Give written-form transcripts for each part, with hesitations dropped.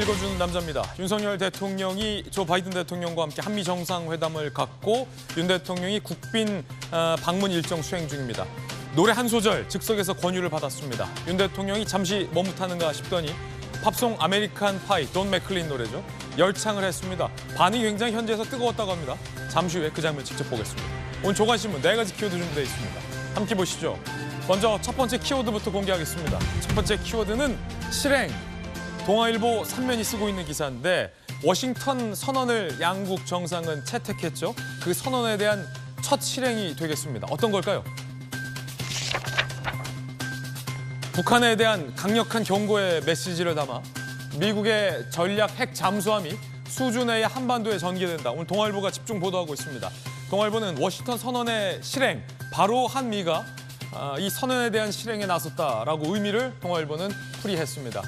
읽어주는 남자입니다. 윤석열 대통령이 조 바이든 대통령과 함께 한미 정상회담을 갖고 윤 대통령이 국빈 방문 일정 수행 중입니다. 노래 한 소절 즉석에서 권유를 받았습니다. 윤 대통령이 잠시 머뭇하는가 싶더니 팝송 아메리칸 파이 돈 맥클린 노래죠. 열창을 했습니다. 반응이 굉장히 현지에서 뜨거웠다고 합니다. 잠시 후에 그 장면 직접 보겠습니다. 오늘 조간신문 4가지 키워드 준비되어 있습니다. 함께 보시죠. 먼저 첫 번째 키워드부터 공개하겠습니다. 첫 번째 키워드는 실행. 동아일보 3면이 쓰고 있는 기사인데 워싱턴 선언을 양국 정상은 채택했죠. 그 선언에 대한 첫 실행이 되겠습니다. 어떤 걸까요? 북한에 대한 강력한 경고의 메시지를 담아 미국의 전략 핵 잠수함이 수주 내에 한반도에 전개된다. 오늘 동아일보가 집중 보도하고 있습니다. 동아일보는 워싱턴 선언의 실행, 바로 한미가 이 선언에 대한 실행에 나섰다라고 의미를 동아일보는 풀이했습니다.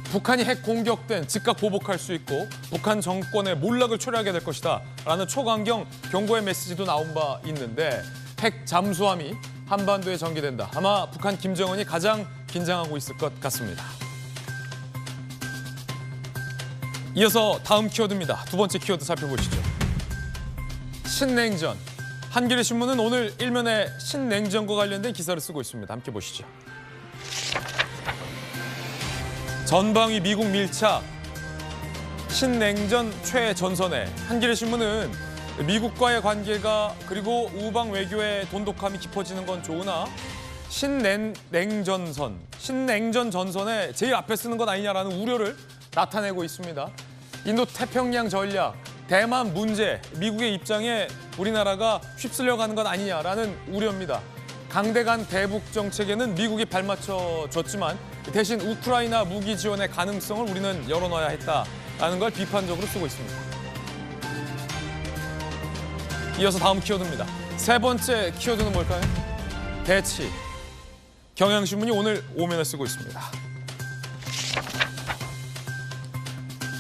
북한이 핵 공격된 즉각 보복할 수 있고 북한 정권의 몰락을 초래하게 될 것이다 라는 초강경 경고의 메시지도 나온 바 있는데 핵 잠수함이 한반도에 전개된다. 아마 북한 김정은이 가장 긴장하고 있을 것 같습니다. 이어서 다음 키워드입니다. 두 번째 키워드 살펴보시죠. 신냉전. 한겨레 신문은 오늘 일면에 신냉전과 관련된 기사를 쓰고 있습니다. 함께 보시죠. 전방위 미국 밀착, 신냉전 최전선에. 한겨레 신문은 미국과의 관계가 그리고 우방 외교의 돈독함이 깊어지는 건 좋으나 신냉전 전선에 제일 앞에 쓰는 것 아니냐라는 우려를 나타내고 있습니다. 인도태평양 전략, 대만 문제, 미국의 입장에 우리나라가 휩쓸려가는 것 아니냐라는 우려입니다. 강대강 대북 정책에는 미국이 발맞춰 줬지만 대신 우크라이나 무기 지원의 가능성을 우리는 열어놔야 했다라는 걸 비판적으로 쓰고 있습니다. 이어서 다음 키워드입니다. 세 번째 키워드는 뭘까요? 대치. 경향신문이 오늘 오면을 쓰고 있습니다.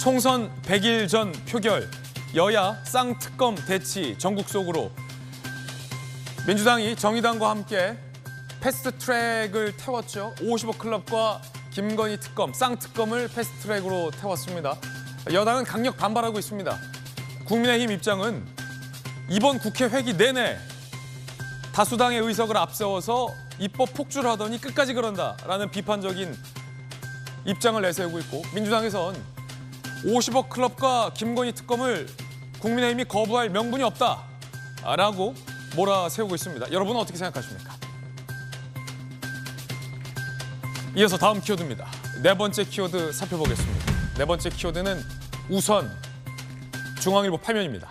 총선 100일 전 표결, 여야 쌍특검 대치 전국 속으로. 민주당이 정의당과 함께 패스트트랙을 태웠죠. 55 클럽과 김건희 특검, 쌍특검을 패스트트랙으로 태웠습니다. 여당은 강력 반발하고 있습니다. 국민의힘 입장은 이번 국회 회기 내내 다수당의 의석을 앞세워서 입법 폭주를 하더니 끝까지 그런다라는 비판적인 입장을 내세우고 있고, 민주당에선 50억 클럽과 김건희 특검을 국민의힘이 거부할 명분이 없다라고 몰아세우고 있습니다. 여러분은 어떻게 생각하십니까? 이어서 다음 키워드입니다. 네 번째 키워드 살펴보겠습니다. 네 번째 키워드는 우선 중앙일보 8면입니다.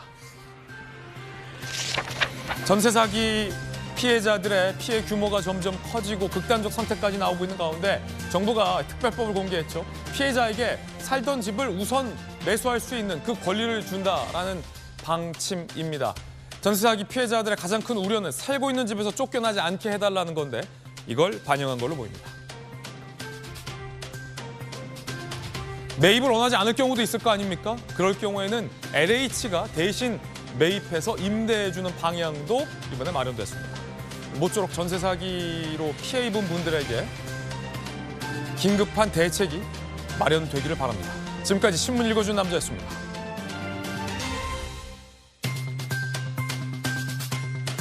전세 사기 피해자들의 피해 규모가 점점 커지고 극단적 선택까지 나오고 있는 가운데 정부가 특별법을 공개했죠. 피해자에게 살던 집을 우선 매수할 수 있는 그 권리를 준다라는 방침입니다. 전세 사기 피해자들의 가장 큰 우려는 살고 있는 집에서 쫓겨나지 않게 해달라는 건데 이걸 반영한 걸로 보입니다. 매입을 원하지 않을 경우도 있을 거 아닙니까? 그럴 경우에는 LH가 대신 매입해서 임대해주는 방향도 이번에 마련됐습니다. 모쪼록 전세 사기로 피해 입은 분들에게 긴급한 대책이 마련되기를 바랍니다. 지금까지 신문 읽어준 남자였습니다.